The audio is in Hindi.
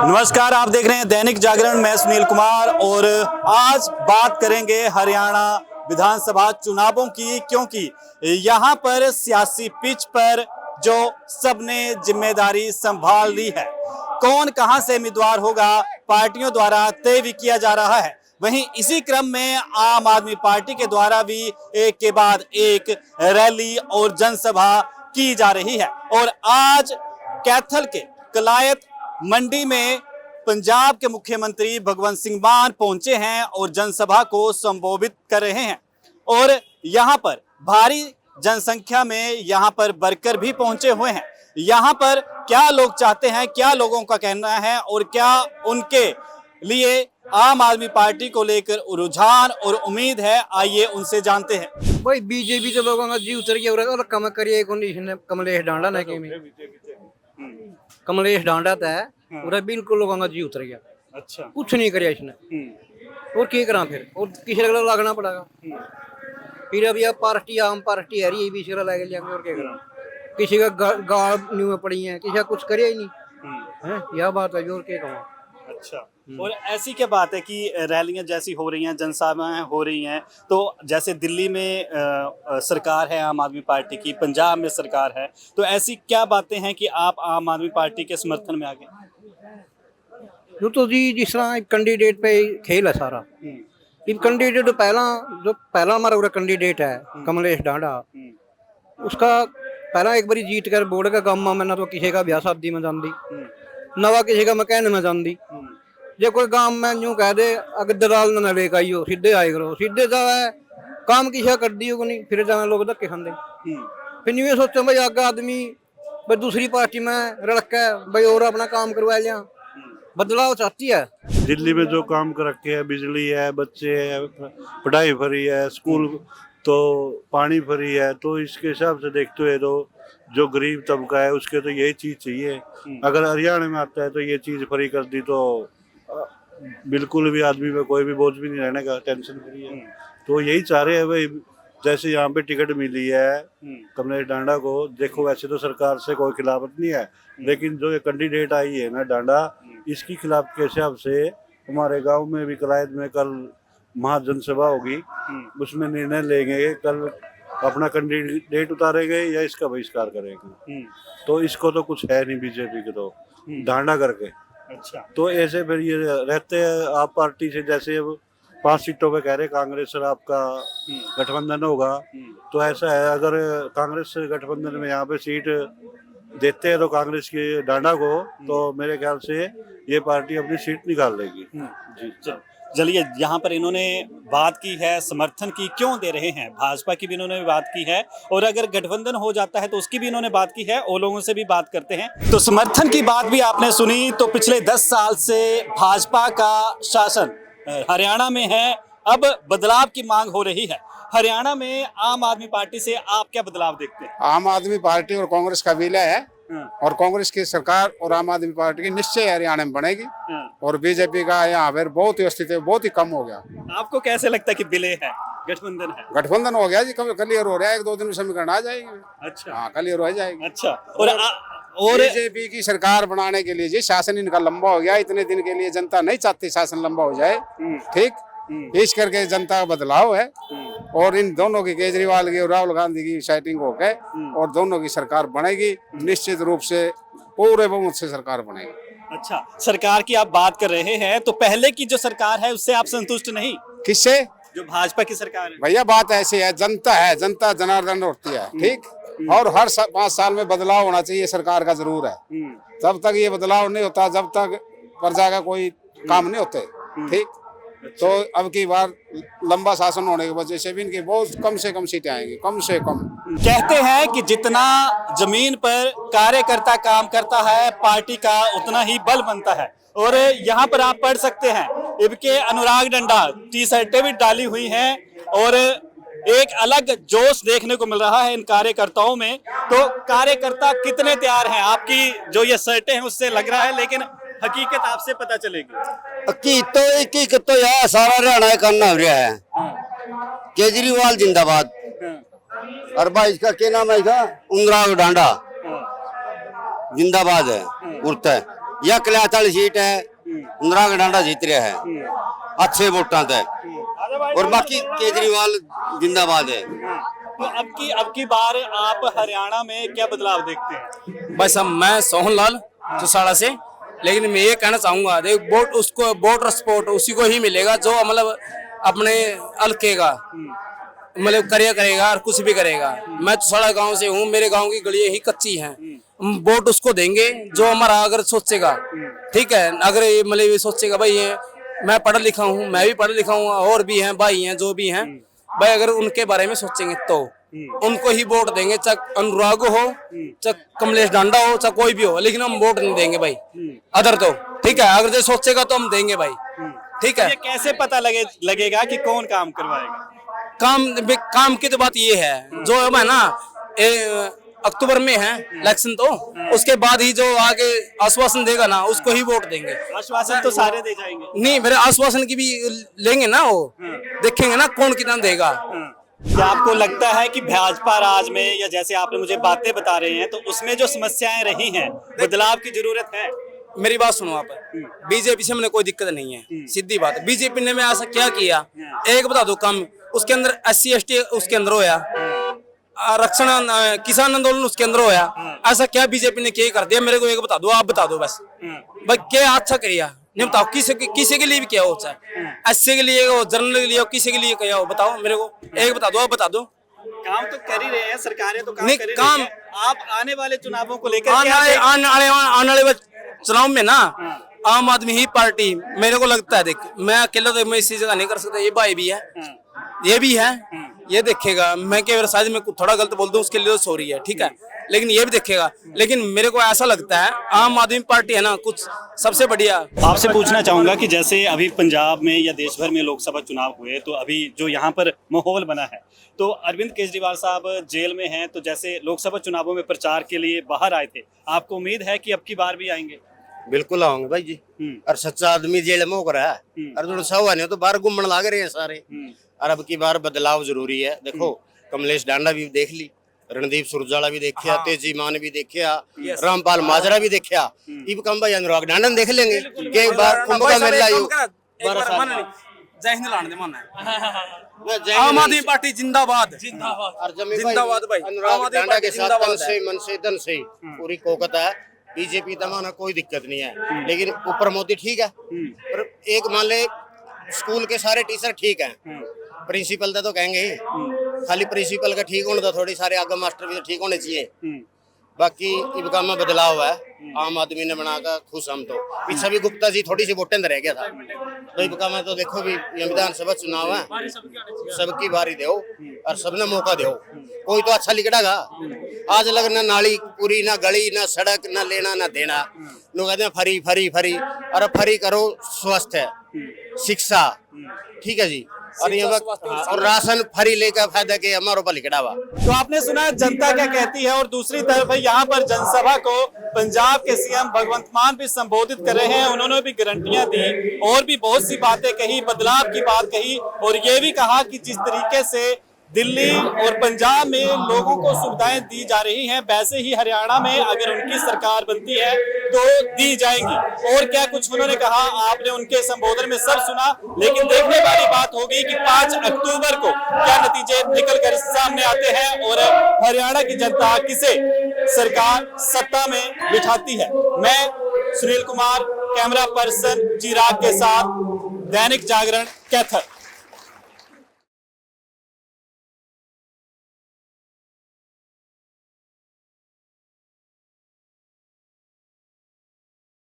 नमस्कार, आप देख रहे हैं दैनिक जागरण। मैं सुनील कुमार और आज बात करेंगे हरियाणा विधानसभा चुनावों की, क्योंकि यहां पर सियासी पिच पर जो सबने जिम्मेदारी संभाल ली है, कौन कहां से उम्मीदवार होगा पार्टियों द्वारा तय भी किया जा रहा है। वहीं इसी क्रम में आम आदमी पार्टी के द्वारा भी एक के बाद एक रैली और जनसभा की जा रही है। और आज कैथल के कलायत मंडी में पंजाब के मुख्यमंत्री भगवंत सिंह मान पहुंचे हैं और जनसभा को संबोधित कर रहे हैं। और यहां पर भारी जनसंख्या में यहां पर वर्कर भी पहुंचे हुए हैं। यहां पर क्या लोग चाहते हैं, क्या लोगों का कहना है और क्या उनके लिए आम आदमी पार्टी को लेकर रुझान और उम्मीद है, आइए उनसे जानते हैं। भाई बीजेपी के लोगों का जी उतर गया और कम करिए कमलेश डांडा ना कि कमलेश डांडा था पूरा बिल्कुल लोगों का जी उतर गया। अच्छा, कुछ नहीं करिया इसने और क्या करा फिर, और किसी का लगना पड़ेगा फिर। अभी अब पार्टी आम पार्टी है रही है, लगे जाएंगे और क्या करा। किसी का गाल न्यू में पड़ी है, किसी का कुछ करे ही नहीं है, यह बात है। और क्या कहूँ। अच्छा, और ऐसी क्या बात है कि रैलियां जैसी हो रही हैं, जनसभाएं हो रही हैं, तो जैसे दिल्ली में सरकार है आम आदमी पार्टी की, पंजाब में सरकार है, तो ऐसी क्या बातें हैं कि आप आम आदमी पार्टी के समर्थन में आ गए? जो तो जी जिस तरह कैंडिडेट पे खेल है सारा। कैंडिडेट पहला हमारा पूरा कैंडिडेट है कमलेश डांडा, उसका पहला एक बारी जीत कर बोर्ड का काम में ना तो किसी का ब्याह शादी में जान दी, नवा किसी का मकैन में जान दी। जे कोई गांव में यूं कह दे अगर दलाल ना लेकर आइयो, सीधे आए करो, सीधे जाए काम किसी कर दियो को नहीं, फिर जाना लोग धक्के खाते। फिर यूं सोचते भाई आगे आदमी भाई दूसरी पार्टी में रड़क है भाई और अपना काम करवा लिया, बदलाव चाहती है। दिल्ली में जो काम कर रखे है, बिजली है, बच्चे है, पढ़ाई फ्री है, स्कूल तो पानी फ्री है, तो इसके हिसाब से देखते हुए तो जो गरीब तबका है उसके तो यही चीज चाहिए। अगर हरियाणा में आता है तो ये चीज फ्री कर दी तो बिल्कुल भी आदमी में कोई भी बोझ भी नहीं रहने का, टेंशन फ्री है। तो यही चाह रहे हैं भाई, जैसे यहाँ पे टिकट मिली है कमलेश डांडा को, देखो वैसे तो सरकार से कोई खिलाफत नहीं है, लेकिन जो ये कैंडिडेट आई है ना डांडा, इसकी खिलाफ के हिसाब से हमारे गांव में भी कलायत में कल महाजनसभा होगी, उसमें निर्णय लेंगे कल अपना कैंडिडेट उतारेंगे या इसका बहिष्कार करेंगे। तो इसको तो कुछ है नहीं बीजेपी के तो डांडा करके। अच्छा, तो ऐसे फिर ये रहते हैं आप पार्टी से, जैसे अब 5 सीटों पे कह रहे कांग्रेस और आपका गठबंधन होगा, तो ऐसा है अगर कांग्रेस गठबंधन में यहाँ पे सीट देते हैं तो कांग्रेस के डांडा को, तो मेरे ख्याल से ये पार्टी अपनी सीट निकाल लेगी। जी चलिए, यहाँ पर इन्होंने बात की है समर्थन की, क्यों दे रहे हैं, भाजपा की भी इन्होंने बात की है और अगर गठबंधन हो जाता है तो उसकी भी इन्होंने बात की है, और लोगों से भी बात करते हैं। तो समर्थन की बात भी आपने सुनी। तो पिछले 10 साल से भाजपा का शासन हरियाणा में है, अब बदलाव की मांग हो रही है। हरियाणा में आम आदमी पार्टी से आप क्या बदलाव देखते हैं? आम आदमी पार्टी और कांग्रेस का विलय है और कांग्रेस की सरकार और आम आदमी पार्टी की निश्चय हरियाणा में बनेगी और बीजेपी का यहाँ पर बहुत ही अस्तित्व बहुत ही कम हो गया। आपको कैसे लगता है कि विलय है, गठबंधन है? गठबंधन हो गया जी, क्लियर हो रहा है, 1-2 दिन में समीकरण आ जाएगी। अच्छा, हाँ, क्लियर हो जाएगी। अच्छा, और बीजेपी की सरकार बनाने के लिए जी शासन इनका लंबा हो गया, इतने दिन के लिए जनता नहीं चाहती शासन लंबा हो जाए, ठीक, इस करके जनता का बदलाव है। और इन दोनों की, केजरीवाल की और राहुल गांधी की सेटिंग हो गए और दोनों की सरकार बनेगी, निश्चित रूप से पूरे बहुमत से सरकार बनेगी। अच्छा, सरकार की आप बात कर रहे हैं, तो पहले की जो सरकार है उससे आप संतुष्ट नहीं? किससे? जो भाजपा की सरकार है। भैया बात ऐसी है, जनता है, जनता जनार्दन होती है, ठीक, और हर 5 साल में बदलाव होना चाहिए, सरकार का जरूर है। जब तक ये बदलाव नहीं होता, जब तक प्रजा का कोई काम नहीं होते, ठीक। तो अब की बार लंबा शासन होने की वजह से भी इनकी बहुत कम से कम सीटें आएंगी, कम से कम। कहते हैं कि जितना जमीन पर कार्यकर्ता काम करता है, पार्टी का उतना ही बल बनता है। और यहाँ पर आप पढ़ सकते हैं, इनके अनुराग डंडा टी-शर्टें भी डाली हुई हैं और एक अलग जोश देखने को मिल रहा है इन कार्यकर्ताओं में। तो कार्यकर्ता कितने तैयार हैं? आपकी जो ये शर्टें हैं उससे लग रहा है, लेकिन हकीकत आपसे पता चलेगी। तो यार सारा हरियाणा करना हो रहा है। केजरीवाल जिंदाबाद। और भाई इसका क्या नाम है, इसका अनुराग डांडा जिंदाबाद है, उड़ता है। या कल्यातल सीट है इंदिरा डांडा जीत रहा है अच्छे वोटा से, और बाकी केजरीवाल जिंदाबाद है। तो अब की बार आप हरियाणा में क्या बदलाव देखते हैं? बस अब मैं सोहन लाल चौसाड़ा से, लेकिन मैं ये कहना चाहूंगा देख वोट उसको वोटर सपोर्ट उसी को ही मिलेगा जो मतलब अपने हल्के का मतलब करेगा और कुछ भी करेगा। मैं चौसाड़ा गांव से हूँ, मेरे गांव की गलियां ही कच्ची हैं। हम वोट उसको देंगे जो हमारा अगर सोचेगा, ठीक है। अगर ये मतलब ये सोचेगा भाई ये मैं पढ़ा लिखा हूँ, मैं भी पढ़ा लिखा हूँ, और भी हैं भाई हैं जो भी हैं भाई, अगर उनके बारे में सोचेंगे तो उनको ही वोट देंगे, चाहे अनुराग हो चाहे कमलेश डांडा हो चाहे कोई भी हो, लेकिन हम वोट नहीं देंगे भाई अदर तो, ठीक है। अगर जो सोचेगा तो हम देंगे भाई, ठीक है। ये कैसे पता लगेगा कि कौन काम करवाएगा? काम की तो बात ये है जो है ना अक्टूबर में है इलेक्शन, तो उसके बाद ही जो आगे आश्वासन देगा ना उसको ही वोट देंगे। आश्वासन तो सारे दे जाएंगे। नहीं, मेरे आश्वासन की भी लेंगे ना, वो देखेंगे ना कौन कितना देगा। क्या आपको लगता है कि भाजपा राज में, या जैसे आपने मुझे बातें बता रहे हैं, तो उसमें जो समस्याएं रही हैं बदलाव की जरूरत है? मेरी बात सुनो आप, बीजेपी से मैंने कोई दिक्कत नहीं है, सीधी बात है। बीजेपी ने में ऐसा क्या किया, एक बता दो काम उसके अंदर, SC ST उसके अंदर होया, आरक्षण किसान आंदोलन उसके अंदर होया, ऐसा क्या बीजेपी ने क्या कर दिया? मेरे को एक बता दो, आप बता दो बस भाई, क्या अच्छा किया नहीं बताओ। किसी के लिए भी क्या हो, चाहे SC के लिए हो, जनरल के लिए हो, किसी के लिए क्या हो, बताओ मेरे को, एक बता दो, आप बता दो। काम तो कर ही रहे हैं, सरकारें तो काम नहीं, कर ही काम रही हैं। आप आने वाले चुनावों को लेकर आने वाले चुनाव में ना आम आदमी ही पार्टी, मेरे को लगता है, देख मैं अकेला तो मैं इसी जगह नहीं कर सकता, ये भाई भी है, ये भी है, ये देखेगा। मैं केवल शायद मैं थोड़ा गलत बोल दूं उसके लिए तो सॉरी है, ठीक है, लेकिन ये भी देखेगा। लेकिन मेरे को ऐसा लगता है आम आदमी पार्टी है ना कुछ सबसे बढ़िया। आपसे पूछना चाहूंगा कि जैसे अभी पंजाब में या देश भर में लोकसभा चुनाव हुए, तो अभी जो यहाँ पर माहौल बना है, तो अरविंद केजरीवाल साहब जेल में हैं, तो जैसे लोकसभा चुनावों में प्रचार के लिए बाहर आए थे, आपको उम्मीद है कि अब की बार भी आएंगे? बिल्कुल आओगे भाई जी, और सच्चा आदमी जेल में होकर है, और जो सौ है तो बाहर घूमने लाग रहे हैं सारे। और अब की बार बदलाव जरूरी है। देखो कमलेश डांडा भी देख ली, रणदीप सुरजाला भी देखिया, तेजी मान भी देखिया, रामपाल माजरा भी देखिया, इब कम भाई अनुराग डांडा देख लेंगे कि एक बार कुंभ का मेला यू जय हिंद लाने दे मन है। आम आदमी पार्टी जिंदाबाद जिंदाबाद भाई, अनुराग डांडा के साथ तन से मन से धन से पूरी कोकत है। बीजेपी दमाना कोई दिक्कत नहीं है, लेकिन ऊपर मोदी ठीक है, पर एक मान ले स्कूल के सारे टीचर ठीक हैं, प्रिंसिपल तो कहेंगे ही, खाली प्रिंसिपल का ठीक होने तो थोड़ी सारे आगे मास्टर भी तो ठीक होने चाहिए। बाकी इबका में बदलाव है, आम आदमी ने बनाकर खुश हम तो। पीछे भी गुप्ता जी थोड़ी सी वोटें रह गया था, तो इबका में तो देखो भी ये विधानसभा चुनाव है, सबकी बारी दो और सबने मौका दो, कोई तो अच्छा लिखड़ेगा। आज लग ना नाली पूरी, ना गली, ना सड़क, ना लेना ना देना, लोग कहते हैं फरी फरी फरी, और फरी करो स्वास्थ्य शिक्षा, ठीक है जी, और ये और राशन फ्री लेकर फायदा के हमारे ऊपर लिखड़ा। तो आपने सुना जनता क्या कहती है, और दूसरी तरफ यहाँ पर जनसभा को पंजाब के सीएम भगवंत मान भी संबोधित कर रहे हैं। उन्होंने भी गारंटियां दी और भी बहुत सी बातें कही, बदलाव की बात कही, और ये भी कहा कि जिस तरीके से दिल्ली और पंजाब में लोगों को सुविधाएं दी जा रही हैं, वैसे ही हरियाणा में अगर उनकी सरकार बनती है तो दी जाएंगी। और क्या कुछ उन्होंने कहा, आपने उनके संबोधन में सब सुना, लेकिन देखने वाली बात होगी कि 5 अक्टूबर को क्या नतीजे निकलकर सामने आते हैं और हरियाणा की जनता किसे सरकार सत्ता में बिठाती है। मैं सुनील कुमार, कैमरा पर्सन चिराग के साथ, दैनिक जागरण, कैथल।